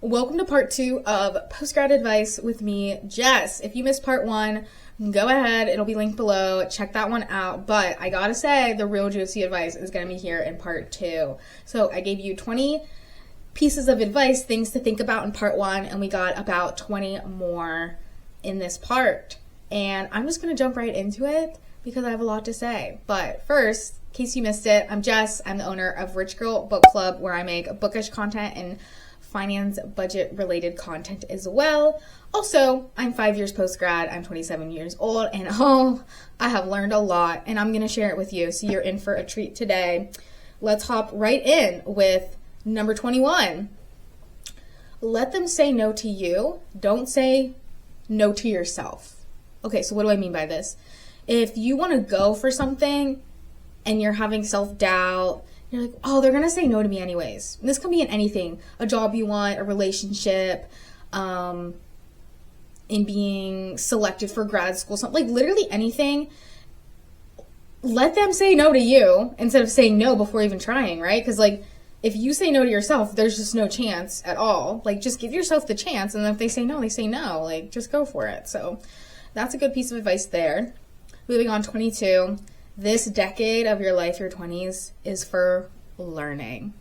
Welcome to part 2 of post-grad advice with me, Jess. If you missed part 1, go ahead. It'll be linked below. Check that one out. But I gotta say, the real juicy advice is gonna be here in part 2. So I gave you 20 pieces of advice, things to think about in part 1, and we got about 20 more in this part. And I'm just gonna jump right into it because I have a lot to say. But first, in case you missed it, I'm Jess. I'm the owner of Rich Girl Book Club, where I make bookish content and finance budget related content as well. Also, I'm 5 years post-grad, I'm 27 years old, and I have learned a lot, and I'm gonna share it with you, so you're in for a treat today. Let's hop right in with number 21. Let them say no to you, don't say no to yourself. Okay, so what do I mean by this? If you wanna go for something and you're having self-doubt, you're like, oh, they're gonna say no to me anyways. And this can be in anything, a job you want, a relationship, in being selected for grad school, something like literally anything. Let them say no to you instead of saying no before even trying, right? Because like, if you say no to yourself, there's just no chance at all. Like, just give yourself the chance, and then if they say no, they say no. Like, just go for it. So that's a good piece of advice there. Moving on, 22. This decade of your life, your 20s, is for learning.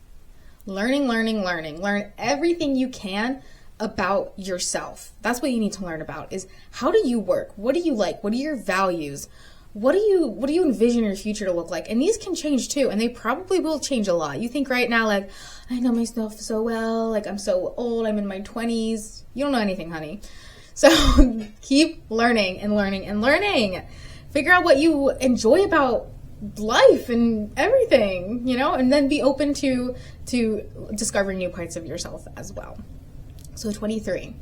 Learning. Learn everything you can about yourself. That's what you need to learn about, is how do you work? What do you like? What are your values? What do you envision your future to look like? And these can change too, and they probably will change a lot. You think right now, like, I know myself so well, like I'm so old, I'm in my 20s. You don't know anything, honey. So keep learning and learning and learning. Figure out what you enjoy about life and everything, you know, and then be open to discovering new parts of yourself as well. So 23.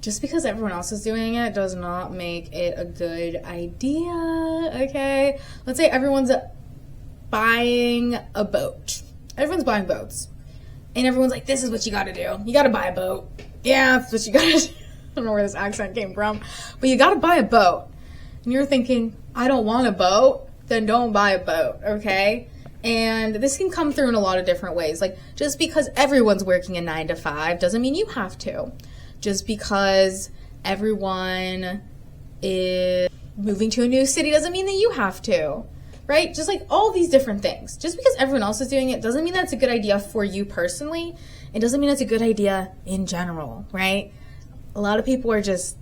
Just because everyone else is doing it does not make it a good idea, okay? Let's say everyone's buying a boat. Everyone's buying boats. And everyone's like, this is what you gotta do. You gotta buy a boat. Yeah, that's what you gotta do. I don't know where this accent came from. But you gotta buy a boat. And you're thinking, I don't want a boat, then don't buy a boat, okay? And this can come through in a lot of different ways. Like, just because everyone's working a 9 to 5 doesn't mean you have to. Just because everyone is moving to a new city doesn't mean that you have to, right? Just like all these different things. Just because everyone else is doing it doesn't mean that's a good idea for you personally. It doesn't mean it's a good idea in general, right? A lot of people are just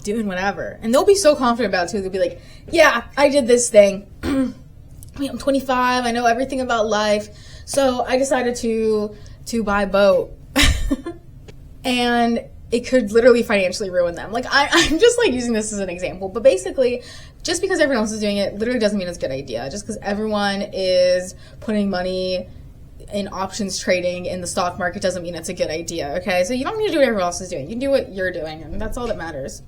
doing whatever, and they'll be so confident about it too. They'll be like, yeah, I did this thing. I mean, I'm 25, I know everything about life, so I decided to buy a boat. And it could literally financially ruin them. Like, I'm just like using this as an example, but basically, just because everyone else is doing it literally doesn't mean it's a good idea. Just because everyone is putting money in options trading in the stock market doesn't mean it's a good idea, okay? So you don't need to do what everyone else is doing. You can do what you're doing, and that's all that matters.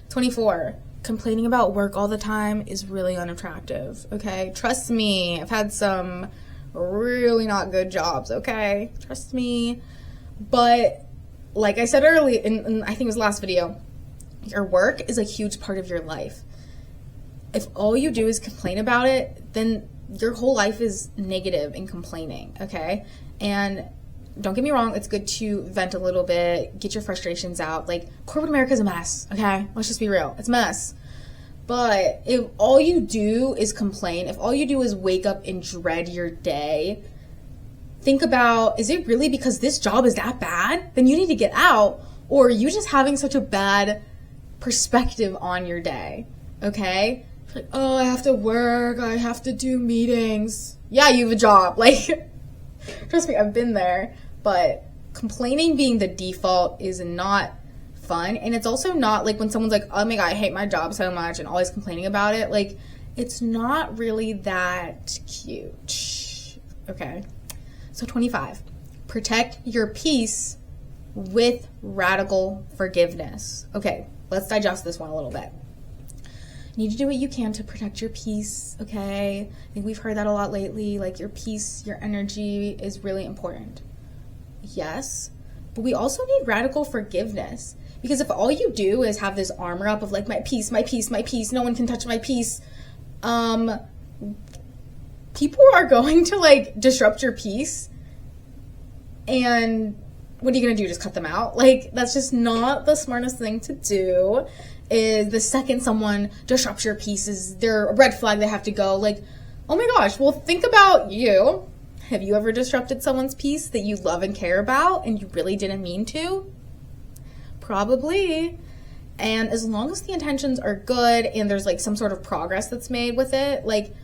24. Complaining about work all the time is really unattractive, okay? Trust me, I've had some really not good jobs, okay? Trust me. But like I said earlier, in I think it was last video, your work is a huge part of your life. If all you do is complain about it, then your whole life is negative and complaining, okay? And don't get me wrong, it's good to vent a little bit, get your frustrations out. Like, corporate America is a mess, okay? Let's just be real. It's a mess. But if all you do is complain, if all you do is wake up and dread your day, think about, is it really because this job is that bad? Then you need to get out, or are you just having such a bad perspective on your day, okay? Like, oh, I have to work, I have to do meetings. Yeah, you have a job. Like, trust me, I've been there. But complaining being the default is not fun. And it's also not like when someone's like, oh my God, I hate my job so much, and always complaining about it. Like, it's not really that cute. Okay. So 25. Protect your peace with radical forgiveness. Okay, let's digest this one a little bit. You need to do what you can to protect your peace, okay? I think we've heard that a lot lately. Like, your peace, your energy is really important. Yes, but we also need radical forgiveness. Because if all you do is have this armor up of like, my peace, my peace, my peace, no one can touch my peace, people are going to like disrupt your peace and what are you going to do? Just cut them out? Like, that's just not the smartest thing to do. Is the second someone disrupts your peace, is there a red flag they have to go? Like, oh my gosh, well, think about you. Have you ever disrupted someone's peace that you love and care about and you really didn't mean to? Probably. And as long as the intentions are good and there's like some sort of progress that's made with it, like,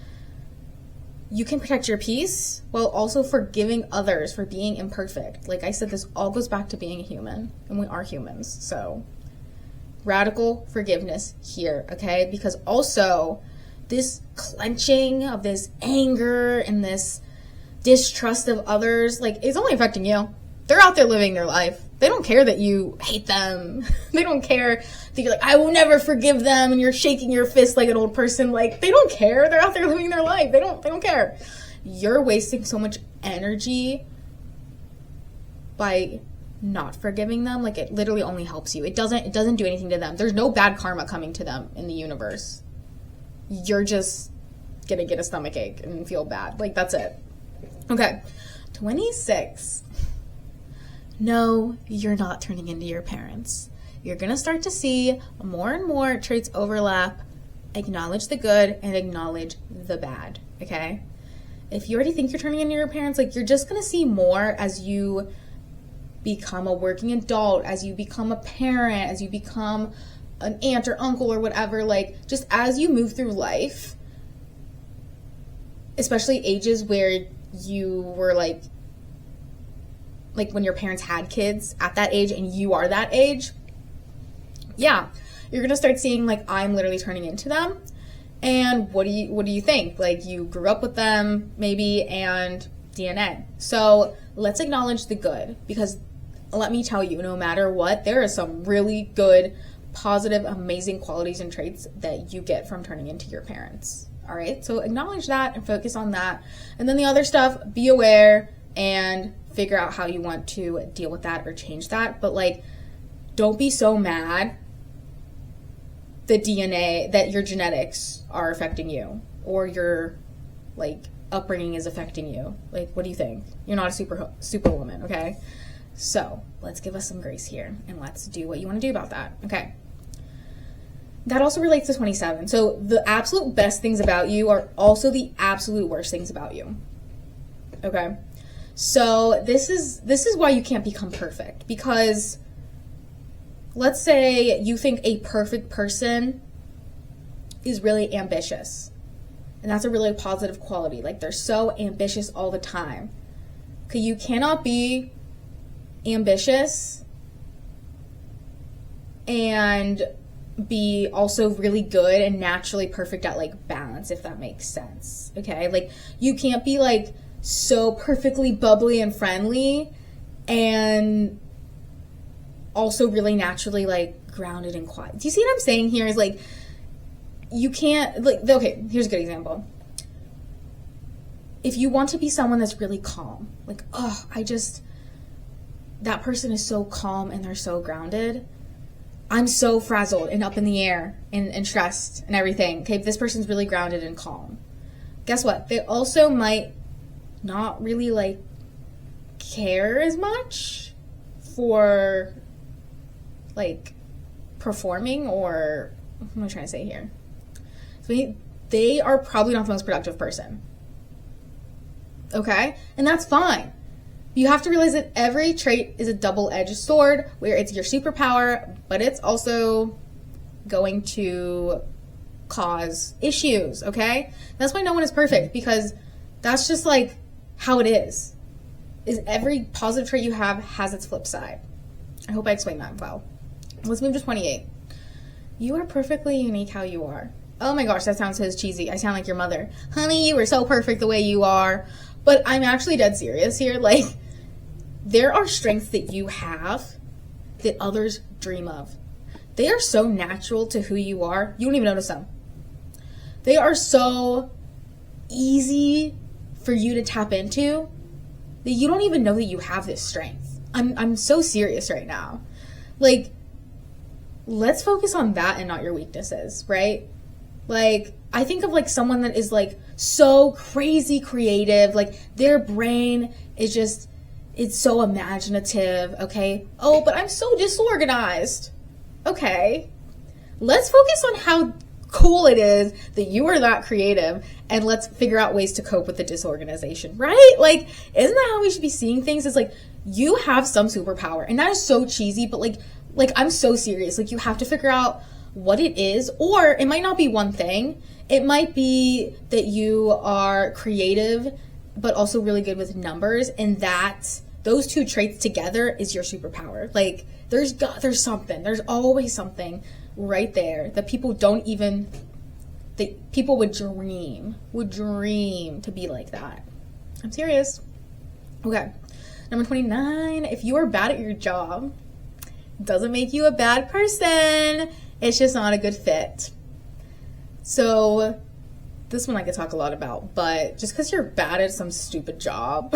you can protect your peace while also forgiving others for being imperfect. Like I said, this all goes back to being a human, and we are humans. So radical forgiveness here, okay? Because also this clenching of this anger and this distrust of others, like, it's only affecting you. They're out there living their life. They don't care that you hate them. They don't care that you're like, I will never forgive them, and you're shaking your fist like an old person. Like, they don't care. They're out there living their life. They don't care. You're wasting so much energy by not forgiving them. Like, it literally only helps you. It doesn't do anything to them. There's no bad karma coming to them in the universe. You're just gonna get a stomach ache and feel bad. Like, that's it. Okay. 26. No, you're not turning into your parents. You're going to start to see more and more traits overlap. Acknowledge the good and acknowledge the bad, okay? If you already think you're turning into your parents, like, you're just going to see more as you become a working adult, as you become a parent, as you become an aunt or uncle or whatever. Like, just as you move through life, especially ages where you were like when your parents had kids at that age and you are that age, yeah, you're gonna start seeing, like, I'm literally turning into them. And what do you think? Like, you grew up with them maybe, and DNA. So let's acknowledge the good, because let me tell you, no matter what, there are some really good, positive, amazing qualities and traits that you get from turning into your parents. All right, so acknowledge that and focus on that. And then the other stuff, be aware and figure out how you want to deal with that or change that. But, like, don't be so mad the DNA, that your genetics are affecting you, or your, like, upbringing is affecting you. Like, what do you think? You're not a superwoman, okay? So let's give us some grace here, and let's do what you want to do about that. Okay. That also relates to 27. So the absolute best things about you are also the absolute worst things about you. Okay. So this is why you can't become perfect, because let's say you think a perfect person is really ambitious, and that's a really positive quality. Like, they're so ambitious all the time. Okay, you cannot be ambitious and be also really good and naturally perfect at, like, balance, if that makes sense. Okay, like, you can't be, like, so perfectly bubbly and friendly and also really naturally, like, grounded and quiet. Do you see what I'm saying here? Is, like, you can't, like, okay, here's a good example. If you want to be someone that's really calm, like, oh, that person is so calm and they're so grounded, I'm so frazzled and up in the air and stressed and everything. Okay, this person's really grounded and calm. Guess what? They also might not really, like, care as much for, like, performing, or what am I trying to say here? So they are probably not the most productive person. Okay? And that's fine. You have to realize that every trait is a double-edged sword, where it's your superpower, but it's also going to cause issues, okay? That's why no one is perfect, because that's just, like, how it is every positive trait you have has its flip side. I hope I explained that well. Let's move to 28. You are perfectly unique how you are. Oh my gosh, that sounds so cheesy. I sound like your mother. Honey, you are so perfect the way you are. But I'm actually dead serious here. Like, there are strengths that you have that others dream of. They are so natural to who you are, you don't even notice them. They are so easy for you to tap into that you don't even know that you have this strength. I'm so serious right now. Like, let's focus on that and not your weaknesses, right? Like, I think of, like, someone that is, like, so crazy creative. Like, their brain is just, it's so imaginative, okay? Oh, but I'm so disorganized. Okay. Let's focus on how cool it is that you are that creative, and let's figure out ways to cope with the disorganization, right? Like, isn't that how we should be seeing things? It's like, you have some superpower, and that is so cheesy, but like I'm so serious. Like, you have to figure out what it is, or it might not be one thing. It might be that you are creative, but also really good with numbers, and that those two traits together is your superpower. Like, there's something, there's always something right there that people don't even, that people would dream to be like that. I'm serious. Okay. Number 29, if you are bad at your job, doesn't make you a bad person. It's just not a good fit. So this one I could talk a lot about, but just because you're bad at some stupid job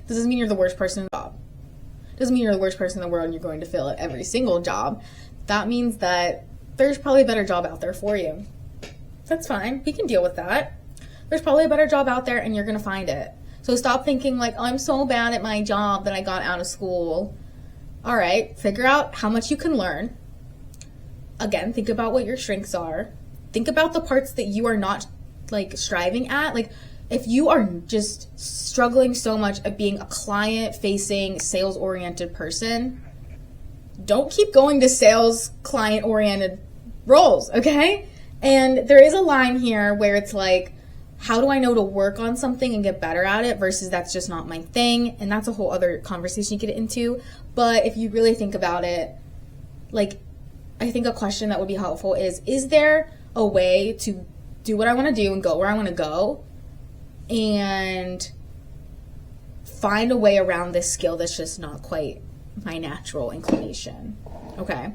doesn't mean you're the worst person in the job. Doesn't mean you're the worst person in the world and you're going to fail at every single job. That means that there's probably a better job out there for you. That's fine. We can deal with that. There's probably a better job out there and you're going to find it. So stop thinking like, oh, I'm so bad at my job that I got out of school. All right, figure out how much you can learn. Again, think about what your strengths are. Think about the parts that you are not like striving at. Like, if you are just struggling so much at being a client-facing, sales-oriented person, don't keep going to sales, client-oriented roles, okay? And there is a line here where it's like, how do I know to work on something and get better at it versus that's just not my thing? And that's a whole other conversation you get into. But if you really think about it, like, I think a question that would be helpful is there a way to do what I want to do and go where I want to go and find a way around this skill that's just not quite my natural inclination? Okay.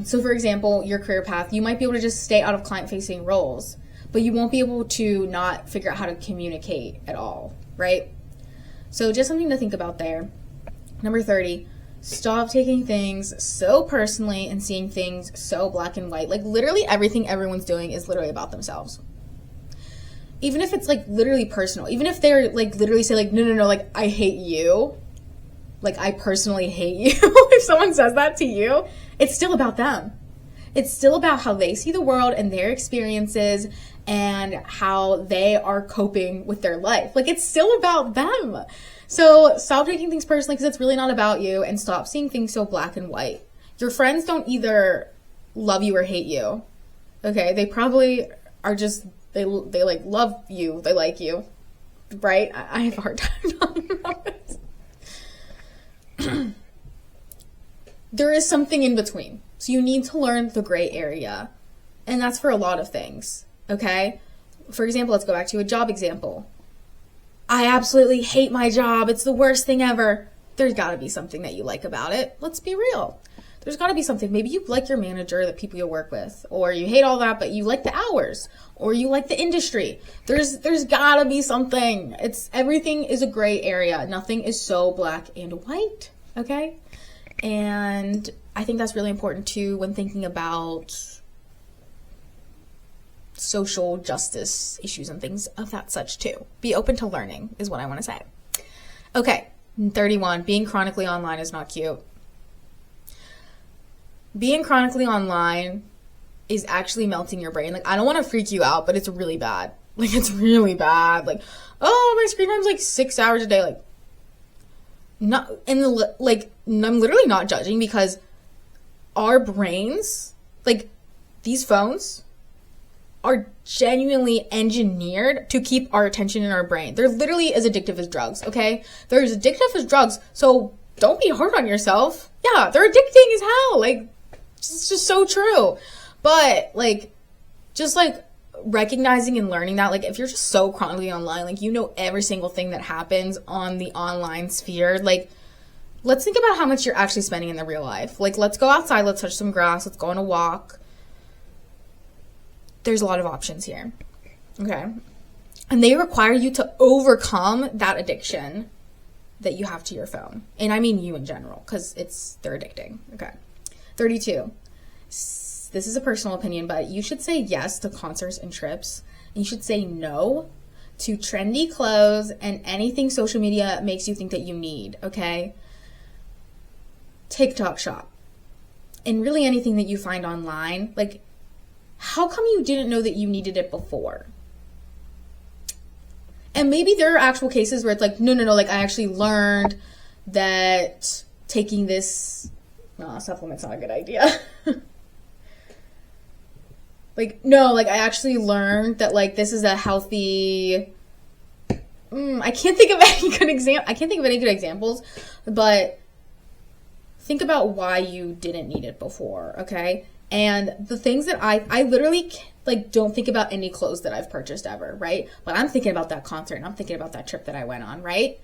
So for example, your career path, you might be able to just stay out of client-facing roles, but you won't be able to not figure out how to communicate at all, right? So just something to think about there. Number 30, stop taking things so personally and seeing things so black and white. Like, literally everything everyone's doing is literally about themselves. Even if it's like literally personal, even if they're like literally say like, no, like, I hate you. Like, I personally hate you. If someone says that to you, it's still about them. It's still about how they see the world and their experiences and how they are coping with their life. Like, it's still about them. So stop taking things personally because it's really not about you, and stop seeing things so black and white. Your friends don't either love you or hate you. Okay? They probably are just, they like love you. They like you. Right? I have a hard time talking about this. There is something in between. So you need to learn the gray area. And that's for a lot of things. Okay? For example, let's go back to a job example. I absolutely hate my job. It's the worst thing ever. There's got to be something that you like about it. Let's be real. There's got to be something. Maybe you like your manager, the people you work with, or you hate all that, but you like the hours, or you like the industry. There's got to be something. Everything is a gray area. Nothing is so black and white. Okay? And I think that's really important too when thinking about social justice issues and things of that such too. Be open to learning is what I want to say. Okay, 31, being chronically online is not cute. Being chronically online is actually melting your brain. Like, I don't want to freak you out, but it's really bad. Like, it's really bad. Like, oh, my screen time's like 6 hours a day. Like, not, and like, I'm literally not judging because our brains, like, these phones are genuinely engineered to keep our attention in our brain. They're literally as addictive as drugs, okay? They're as addictive as drugs, so don't be hard on yourself. Yeah, they're addicting as hell. Like, it's just so true. But, like, just, like, recognizing and learning that, like, if you're just so chronically online, like, you know every single thing that happens on the online sphere, like, let's think about how much you're actually spending in the real life. Like, let's go outside, let's touch some grass, let's go on a walk. There's a lot of options here, okay? And they require you to overcome that addiction that you have to your phone. And I mean you in general, because they're addicting, okay? 32. This is a personal opinion, but you should say yes to concerts and trips. And you should say no to trendy clothes and anything social media makes you think that you need, okay? TikTok shop. And really anything that you find online, like, how come you didn't know that you needed it before? And maybe there are actual cases where it's like, no, like, I actually learned that taking this supplement's not a good idea. Like, no, like, I actually learned that, like, this is a healthy... I can't think of any good examples, but think about why you didn't need it before, okay? And the things that I literally, like, don't think about any clothes that I've purchased ever, right? But I'm thinking about that concert, and I'm thinking about that trip that I went on, right?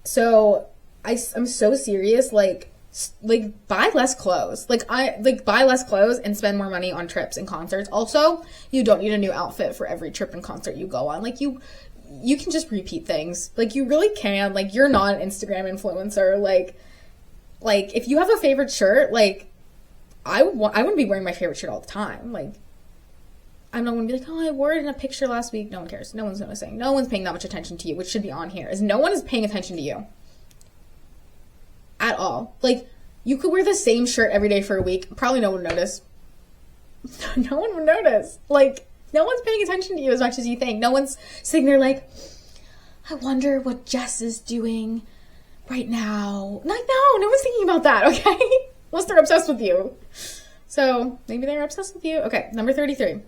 So I'm so serious, like buy less clothes. Buy less clothes and spend more money on trips and concerts. Also, you don't need a new outfit for every trip and concert you go on. Like, you can just repeat things. Like, you really can. Like, you're not an Instagram influencer. Like if you have a favorite shirt, like, I wouldn't be wearing my favorite shirt all the time. Like, I'm not going to be like, oh, I wore it in a picture last week. No one cares. No one's noticing. No one's paying that much attention to you, which should be on here. Is no one is paying attention to you. At all. Like, you could wear the same shirt every day for a week. Probably no one would notice. No one would notice. Like, no one's paying attention to you as much as you think. No one's sitting there like, I wonder what Jess is doing right now. Like, no one's thinking about that, okay? Unless they're obsessed with you. So, maybe they're obsessed with you. Okay, number 33.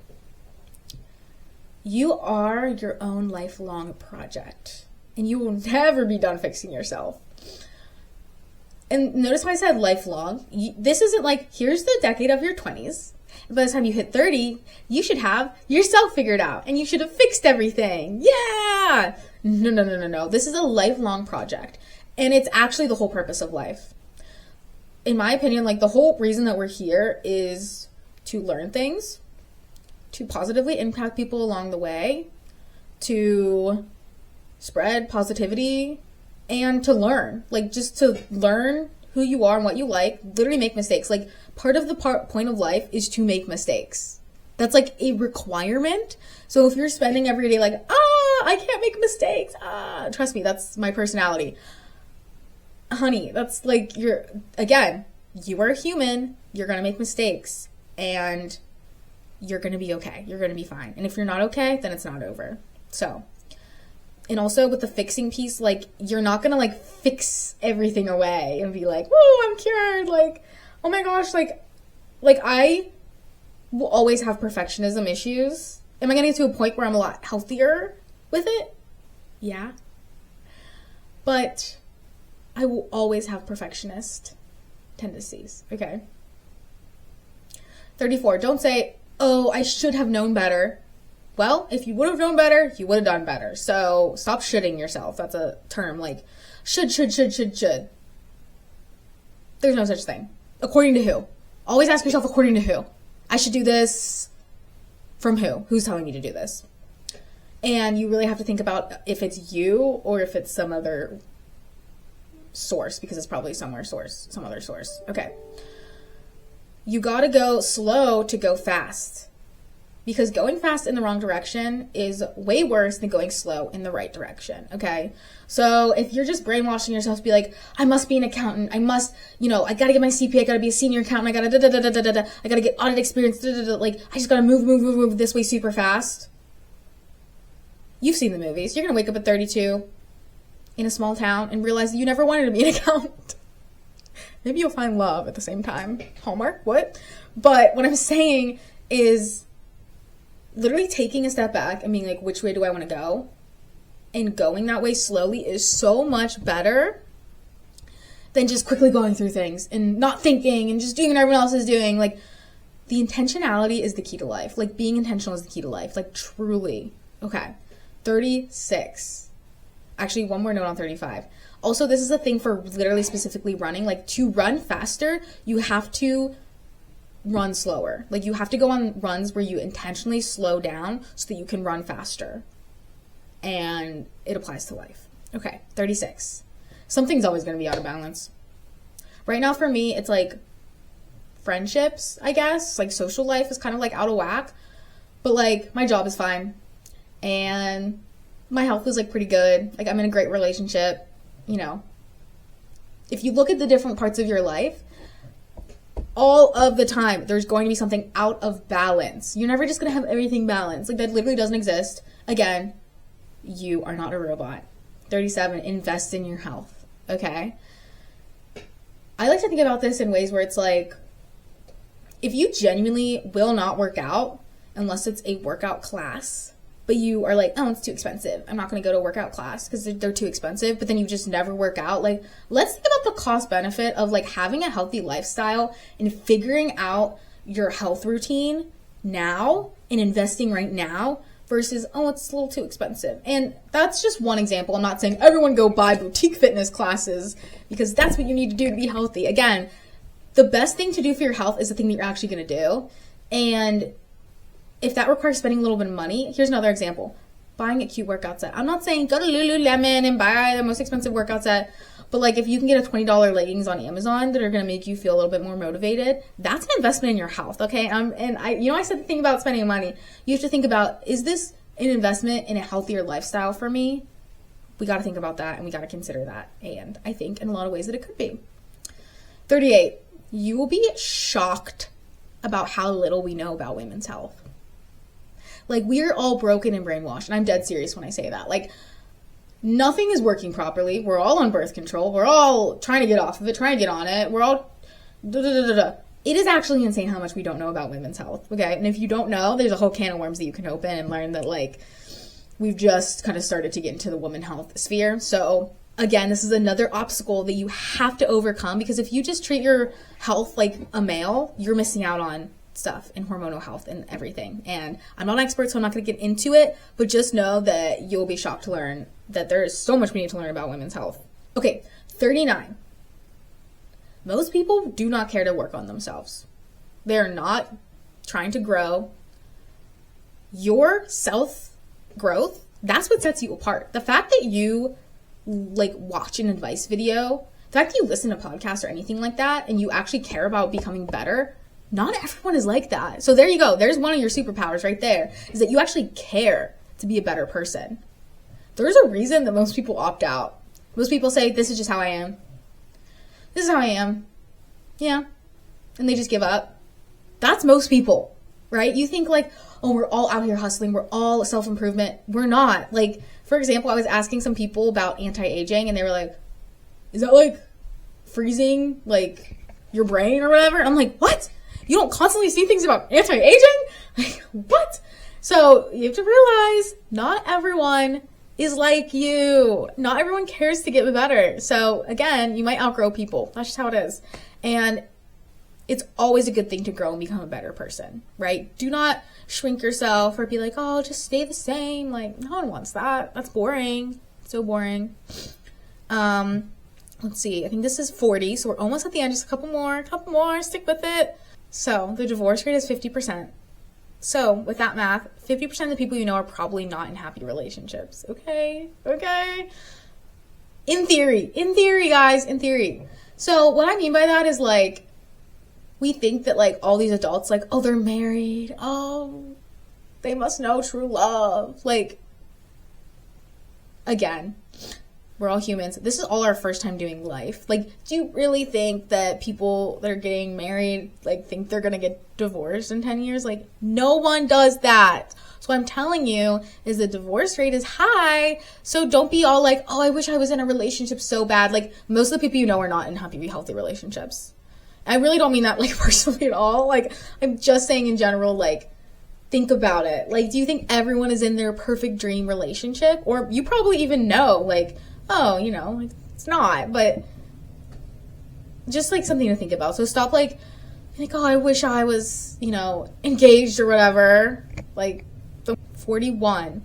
You are your own lifelong project. And you will never be done fixing yourself. And notice how I said lifelong. This isn't like, here's the decade of your 20s. By the time you hit 30, you should have yourself figured out. And you should have fixed everything. Yeah! No. This is a lifelong project. And it's actually the whole purpose of life. In my opinion, like, the whole reason that we're here is to learn things, to positively impact people along the way, to spread positivity, and to learn. Like, just to learn who you are and what you like, literally make mistakes. Like, part of the point of life is to make mistakes. That's like a requirement. So if you're spending every day like, I can't make mistakes. Trust me, that's my personality. Honey, that's like, you are a human. You're going to make mistakes. And you're going to be okay. You're going to be fine. And if you're not okay, then it's not over. So... And also with the fixing piece, like, you're not going to, like, fix everything away and be like, whoa, I'm cured. Like, oh my gosh, like I will always have perfectionism issues. Am I going to get to a point where I'm a lot healthier with it? Yeah. But I will always have perfectionist tendencies, okay? 34, don't say, oh, I should have known better. Well, if you would have known better, you would have done better. So stop shitting yourself. That's a term, like, should. There's no such thing. According to who? Always ask yourself, according to who? I should do this from who? Who's telling me to do this? And you really have to think about if it's you or if it's some other source, because it's probably some other source. Okay. You gotta go slow to go fast. Because going fast in the wrong direction is way worse than going slow in the right direction, okay? So if you're just brainwashing yourself to be like, I must be an accountant, I must, I gotta get my CPA, I gotta be a senior accountant, I gotta I gotta get audit experience, like, I just gotta move this way super fast. You've seen the movies. You're gonna wake up at 32 in a small town and realize that you never wanted to be an accountant. Maybe you'll find love at the same time. Hallmark, what? But what I'm saying is, literally taking a step back and being like, which way do I want to go? And going that way slowly is so much better than just quickly going through things and not thinking and just doing what everyone else is doing. Like, the intentionality is the key to life. Like, being intentional is the key to life. Like, truly. Okay. 36. Actually, one more note on 35. Also, this is a thing for literally specifically running. Like, to run faster, you have to run slower. Like, you have to go on runs where you intentionally slow down so that you can run faster. And it applies to life. Okay, 36. Something's always going to be out of balance. Right now for me, it's like friendships, I guess. Like, social life is kind of like out of whack. But like, my job is fine. And my health is like pretty good. Like I'm in a great relationship, you know. If you look at the different parts of your life, all of the time, there's going to be something out of balance. You're never just going to have everything balanced. Like that literally doesn't exist. Again, you are not a robot. 37, invest in your health, okay? I like to think about this in ways where it's like, if you genuinely will not work out unless it's a workout class, but you are like, oh, it's too expensive, I'm not going to go to a workout class because they're too expensive, but then you just never work out. Like, let's think about the cost benefit of like having a healthy lifestyle and figuring out your health routine now and investing right now versus, oh, it's a little too expensive. And that's just one example. I'm not saying everyone go buy boutique fitness classes because that's what you need to do to be healthy. Again, the best thing to do for your health is the thing that you're actually going to do. And if that requires spending a little bit of money, here's another example. Buying a cute workout set. I'm not saying go to Lululemon and buy the most expensive workout set, but like if you can get a $20 leggings on Amazon that are going to make you feel a little bit more motivated, that's an investment in your health, okay? I said the thing about spending money. You have to think about, is this an investment in a healthier lifestyle for me? We got to think about that and we got to consider that. And I think in a lot of ways that it could be. 38, you will be shocked about how little we know about women's health. Like, we're all broken and brainwashed, and I'm dead serious when I say that. Like, nothing is working properly. We're all on birth control. We're all trying to get off of it, trying to get on it. We're all It is actually insane how much we don't know about women's health, okay? And if you don't know, there's a whole can of worms that you can open and learn that, like, we've just kind of started to get into the women health sphere. So, again, this is another obstacle that you have to overcome, because if you just treat your health like a male, you're missing out on stuff in hormonal health and everything. And I'm not an expert, so I'm not going to get into it, but just know that you'll be shocked to learn that there is so much we need to learn about women's health. Okay, 39. Most people do not care to work on themselves. They're not trying to grow. Your self-growth, that's what sets you apart. The fact that you like watch an advice video, the fact that you listen to podcasts or anything like that, and you actually care about becoming better, not everyone is like that. So there you go. There's one of your superpowers right there, is that you actually care to be a better person. There's a reason that most people opt out. Most people say, this is just how I am. This is how I am. Yeah. And they just give up. That's most people, right? You think like, oh, we're all out here hustling. We're all self-improvement. We're not. Like, for example, I was asking some people about anti-aging, and they were like, is that like freezing like your brain or whatever? And I'm like, what? You don't constantly see things about anti-aging? Like, what? So you have to realize not everyone is like you. Not everyone cares to get better. So again, you might outgrow people. That's just how it is. And it's always a good thing to grow and become a better person, right? Do not shrink yourself or be like, oh, just stay the same. Like, no one wants that. That's boring. So boring. Let's see. I think this is 40. So we're almost at the end. Just a couple more. Stick with it. So the divorce rate is 50%. So with that math, 50% of the people you know are probably not in happy relationships. Okay. In theory, guys, in theory. So what I mean by that is like, we think that like all these adults, like, oh, they're married. Oh, they must know true love. Like, again, we're all humans. This is all our first time doing life. Like, do you really think that people that are getting married, like, think they're going to get divorced in 10 years? Like, no one does that. So what I'm telling you is the divorce rate is high. So don't be all like, oh, I wish I was in a relationship so bad. Like, most of the people you know are not in happy, healthy relationships. I really don't mean that, like, personally at all. Like, I'm just saying in general, like, think about it. Like, do you think everyone is in their perfect dream relationship? Or you probably even know, like, oh, you know, like, it's not, but just like something to think about. So stop like, oh, I wish I was, you know, engaged or whatever. Like, 41,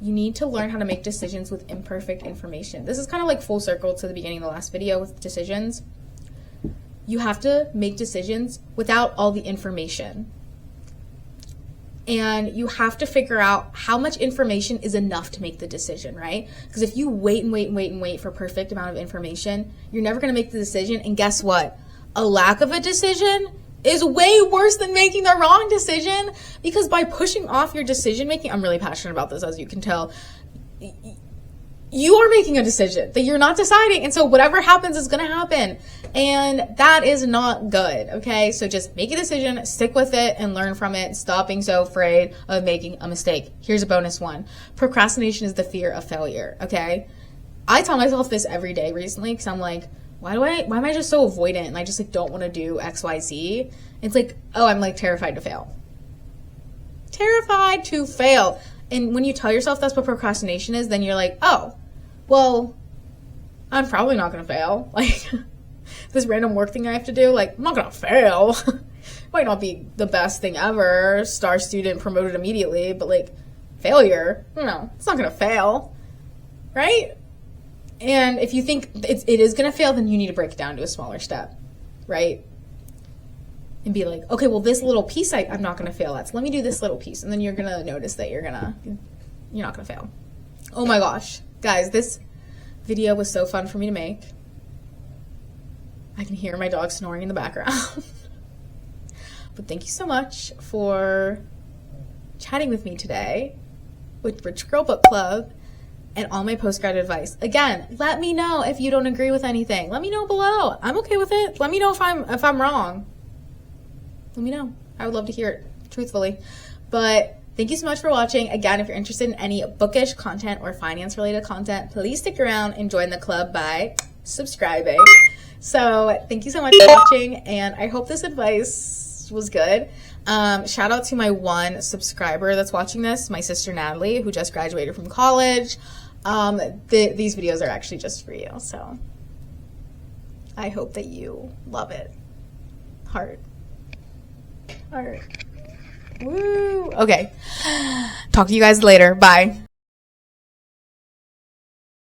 you need to learn how to make decisions with imperfect information. This is kind of like full circle to the beginning of the last video with decisions. You have to make decisions without all the information. And you have to figure out how much information is enough to make the decision, right? Because if you wait for a perfect amount of information, you're never going to make the decision. And guess what? A lack of a decision is way worse than making the wrong decision, because by pushing off your decision making, I'm really passionate about this, as you can tell, you are making a decision that you're not deciding. And so whatever happens is going to happen. And that is not good. Okay. So just make a decision, stick with it, and learn from it. Stop being so afraid of making a mistake. Here's a bonus one. Procrastination is the fear of failure. Okay. I tell myself this every day recently because I'm like, why am I just so avoidant and I just like don't want to do X, Y, Z? It's like, oh, I'm like terrified to fail. Terrified to fail. And when you tell yourself that's what procrastination is, then you're like, oh, well, I'm probably not going to fail. Like, this random work thing I have to do, like, I'm not going to fail. Might not be the best thing ever. Star student promoted immediately, but like, failure, no, it's not going to fail. Right? And if you think it is going to fail, then you need to break it down to a smaller step. Right? And be like, okay, well, this little piece I'm not going to fail at. So let me do this little piece. And then you're going to notice that you're not going to fail. Oh my gosh. Guys, this video was so fun for me to make. I can hear my dog snoring in the background. But thank you so much for chatting with me today with Rich Girl Book Club and all my postgrad advice. Again, let me know if you don't agree with anything. Let me know below. I'm okay with it. Let me know if I'm wrong. Let me know. I would love to hear it, truthfully. But thank you so much for watching. Again, if you're interested in any bookish content or finance-related content, please stick around and join the club by subscribing. So thank you so much for watching, and I hope this advice was good. Shout out to my one subscriber that's watching this, my sister Natalie, who just graduated from college. These videos are actually just for you, so I hope that you love it. Heart. Woo. Okay. Talk to you guys later. Bye.